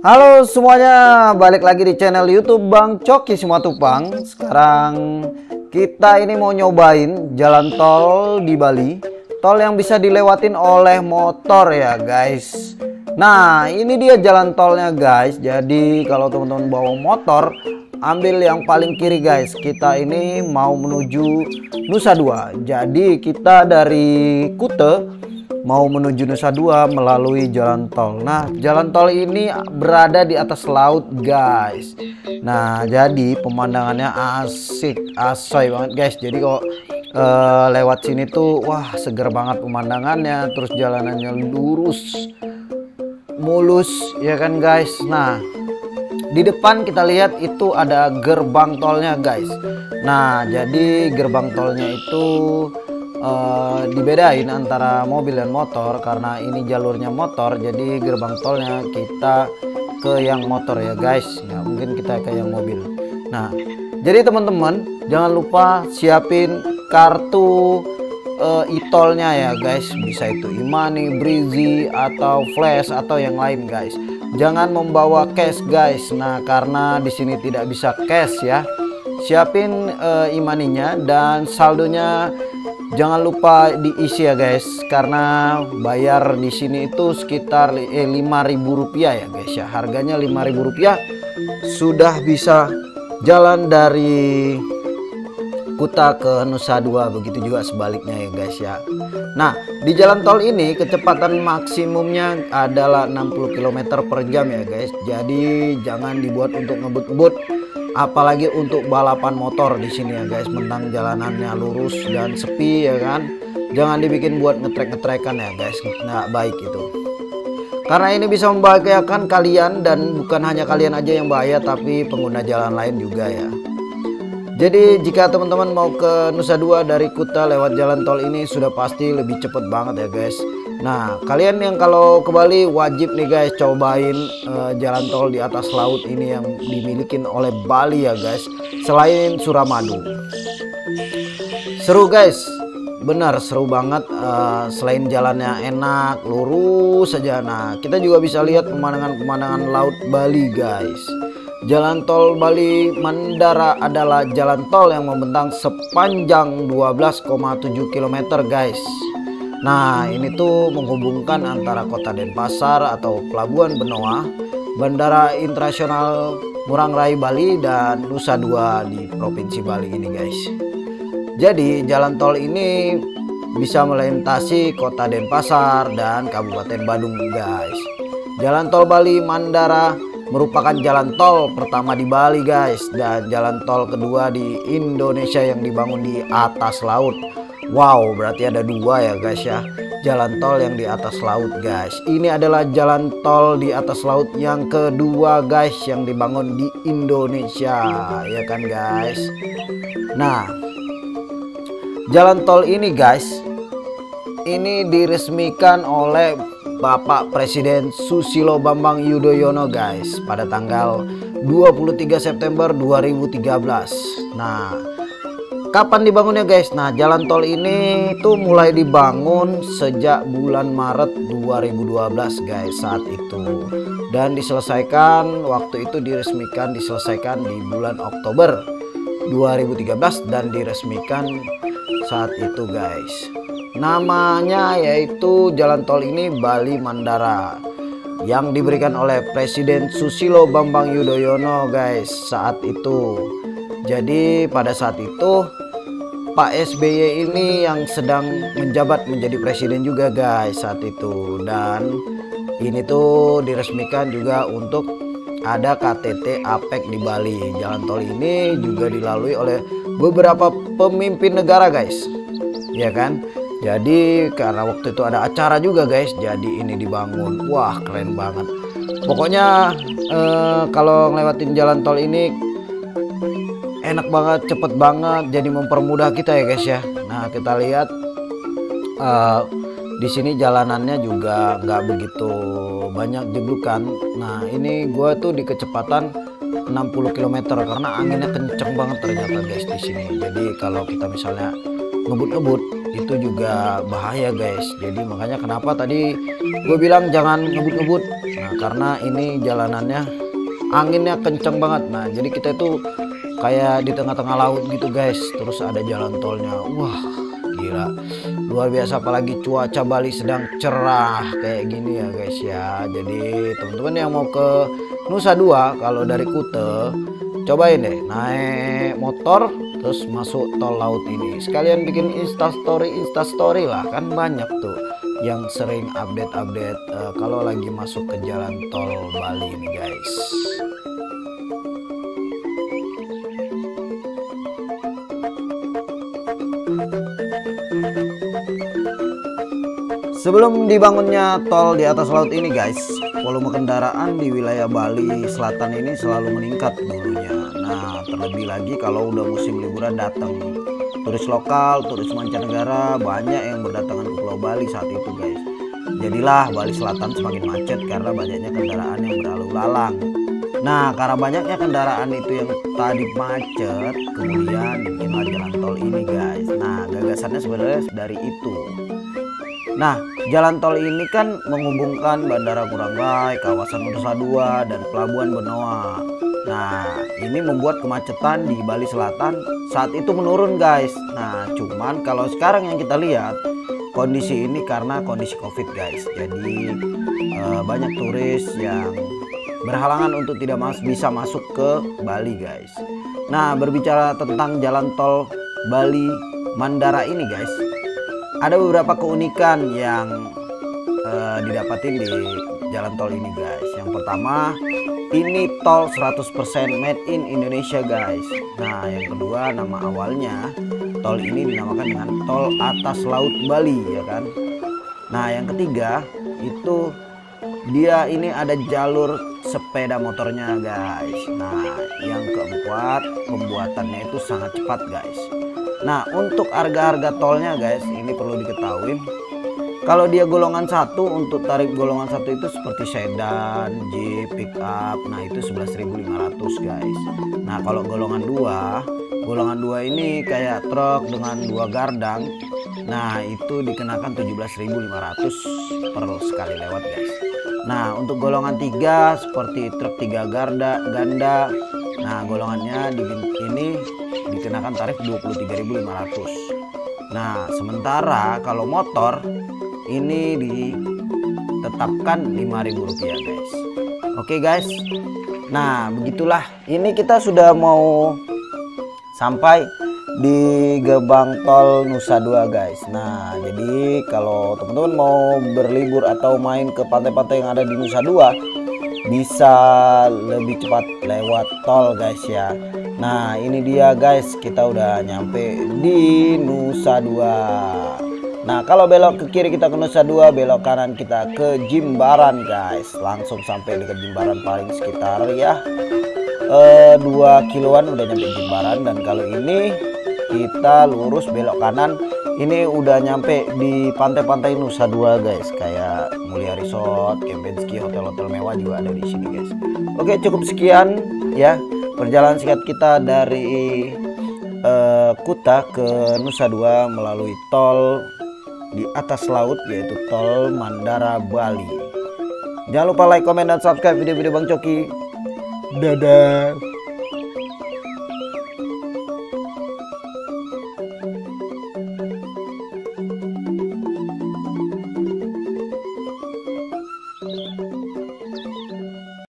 Halo semuanya, balik lagi di channel YouTube Bang Coki Simatupang. Sekarang kita ini mau nyobain jalan tol di Bali, tol yang bisa dilewatin oleh motor ya guys. Nah ini dia jalan tolnya guys. Jadi kalau teman-teman bawa motor, ambil yang paling kiri guys. Kita ini mau menuju Nusa Dua. Jadi kita dari Kute mau menuju Nusa Dua melalui jalan tol. Nah, jalan tol ini berada di atas laut, guys. Nah, jadi pemandangannya asik, asoy banget, guys. Jadi kok lewat sini tuh, wah, seger banget pemandangannya. Terus jalanannya lurus, mulus, ya kan, guys. Nah, di depan kita lihat itu ada gerbang tolnya, guys. Nah, jadi gerbang tolnya itu dibedain antara mobil dan motor karena ini jalurnya motor, jadi gerbang tolnya kita ke yang motor ya guys, nggak mungkin kita ke yang mobil. Nah jadi teman-teman jangan lupa siapin kartu e-tolnya ya guys, bisa itu e-money, Breezy atau Flash atau yang lain guys. Jangan membawa cash guys, nah karena di sini tidak bisa cash ya. Siapin e-money-nya dan saldonya jangan lupa diisi ya guys, karena bayar di sini itu sekitar 5.000 rupiah ya guys ya. Harganya 5.000 rupiah sudah bisa jalan dari Kuta ke Nusa Dua, begitu juga sebaliknya ya guys ya. Nah di jalan tol ini kecepatan maksimumnya adalah 60 km per jam ya guys. Jadi jangan dibuat untuk ngebut-ngebut, apalagi untuk balapan motor di sini ya guys. Mentang jalanannya lurus dan sepi ya kan, jangan dibikin buat ngetrek-ngetrekan ya guys, nggak baik itu. Karena ini bisa membahayakan kalian, dan bukan hanya kalian aja yang bahaya tapi pengguna jalan lain juga ya. Jadi jika teman-teman mau ke Nusa Dua dari Kuta lewat jalan tol ini sudah pasti lebih cepet banget ya guys. Nah kalian yang kalau ke Bali wajib nih guys cobain jalan tol di atas laut ini yang dimiliki oleh Bali ya guys, selain Suramadu. Seru guys, benar seru banget. Selain jalannya enak, lurus saja. Nah kita juga bisa lihat pemandangan laut Bali guys. Jalan tol Bali Mandara adalah jalan tol yang membentang sepanjang 12,7 km guys. Nah ini tuh menghubungkan antara kota Denpasar atau Pelabuhan Benoa, Bandara Internasional Ngurah Rai Bali, dan Nusa Dua di Provinsi Bali ini guys. Jadi jalan tol ini bisa melintasi kota Denpasar dan Kabupaten Badung guys. Jalan tol Bali Mandara merupakan jalan tol pertama di Bali guys, dan jalan tol kedua di Indonesia yang dibangun di atas laut. Wow, berarti ada dua ya guys ya, jalan tol yang di atas laut guys. Ini adalah jalan tol di atas laut yang kedua guys yang dibangun di Indonesia ya kan guys. Nah jalan tol ini guys, ini diresmikan oleh Bapak Presiden Susilo Bambang Yudhoyono guys pada tanggal 23 September 2013. Nah kapan dibangunnya guys? Nah jalan tol ini tuh mulai dibangun sejak bulan Maret 2012 guys saat itu, dan diselesaikan waktu itu diselesaikan di bulan Oktober 2013 dan diresmikan saat itu guys. Namanya yaitu jalan tol ini Bali Mandara, yang diberikan oleh Presiden Susilo Bambang Yudhoyono guys saat itu. Jadi pada saat itu Pak SBY ini yang sedang menjabat menjadi presiden juga guys saat itu, dan ini tuh diresmikan juga untuk ada KTT APEC di Bali. Jalan tol ini juga dilalui oleh beberapa pemimpin negara guys ya kan. Jadi karena waktu itu ada acara juga guys, jadi ini dibangun. Wah keren banget. Pokoknya kalau ngelewatin jalan tol ini enak banget, cepet banget, jadi mempermudah kita ya guys ya. Nah kita lihat di sini jalanannya juga nggak begitu banyak jeblukan. Nah ini gue tuh di kecepatan 60 km karena anginnya kenceng banget ternyata guys di sini. Jadi kalau kita misalnya ngebut-ngebut itu juga bahaya guys. Jadi makanya kenapa tadi gue bilang jangan ngebut-ngebut. Nah karena ini jalanannya anginnya kenceng banget. Nah jadi kita itu kayak di tengah-tengah laut gitu guys, terus ada jalan tolnya. Wah gila luar biasa, apalagi cuaca Bali sedang cerah kayak gini ya guys ya. Jadi teman-teman yang mau ke Nusa Dua kalau dari Kuta, cobain deh naik motor terus masuk tol laut ini, sekalian bikin instastory lah, kan banyak tuh yang sering update kalau lagi masuk ke jalan tol Bali ini guys. Sebelum dibangunnya tol di atas laut ini guys, volume kendaraan di wilayah Bali Selatan ini selalu meningkat dulunya. Nah terlebih lagi kalau udah musim liburan datang, turis lokal, turis mancanegara banyak yang berdatangan ke Pulau Bali saat itu guys. Jadilah Bali Selatan semakin macet karena banyaknya kendaraan yang berlalu lalang. Nah karena banyaknya kendaraan itu yang tadi macet, kemudian bikinlah jalan tol ini guys. Nah gagasannya sebenarnya dari itu. Nah, jalan tol ini kan menghubungkan Bandara Ngurah Rai, kawasan Nusa Dua, dan Pelabuhan Benoa. Nah, ini membuat kemacetan di Bali Selatan saat itu menurun guys. Nah, cuman kalau sekarang yang kita lihat, kondisi ini karena kondisi COVID guys. Jadi banyak turis yang berhalangan untuk tidak bisa masuk ke Bali guys. Nah, berbicara tentang jalan tol Bali Mandara ini guys, ada beberapa keunikan yang didapatin di jalan tol ini guys. Yang pertama, ini tol 100% made in Indonesia guys. Nah yang kedua, nama awalnya tol ini dinamakan dengan tol atas laut Bali ya kan. Nah yang ketiga itu dia ini ada jalur sepeda motornya guys. Nah yang keempat, pembuatannya itu sangat cepat guys. Nah untuk harga-harga tolnya guys, ini perlu diketahui kalau dia golongan 1, untuk tarif golongan 1 itu seperti sedan, jeep, pick up, nah itu 11.500 guys. Nah kalau golongan 2 ini kayak truk dengan 2 gardang, nah itu dikenakan 17.500 per sekali lewat guys. Nah untuk golongan 3 seperti truk 3 ganda, nah golongannya ini dikenakan tarif 23.500. Nah sementara kalau motor ini ditetapkan Rp5.000 guys. Oke guys, nah begitulah, ini kita sudah mau sampai di gerbang tol Nusa Dua guys. Nah jadi kalau teman-teman mau berlibur atau main ke pantai-pantai yang ada di Nusa Dua, bisa lebih cepat lewat tol guys ya. Nah ini dia guys, kita udah nyampe di Nusa Dua. Nah kalau belok ke kiri kita ke Nusa Dua, belok kanan kita ke Jimbaran guys. Langsung sampai dekat Jimbaran, paling sekitar ya 2 kiloan udah nyampe Jimbaran. Dan kalau ini kita lurus belok kanan, ini udah nyampe di pantai-pantai Nusa Dua guys, kayak Mulia Resort, Kempinski, hotel-hotel mewah juga ada di sini guys. Oke cukup sekian ya perjalanan singkat kita dari Kuta ke Nusa Dua melalui tol di atas laut, yaitu tol Mandara Bali. Jangan lupa like, komen, dan subscribe video-video Bang Coki. Dadah.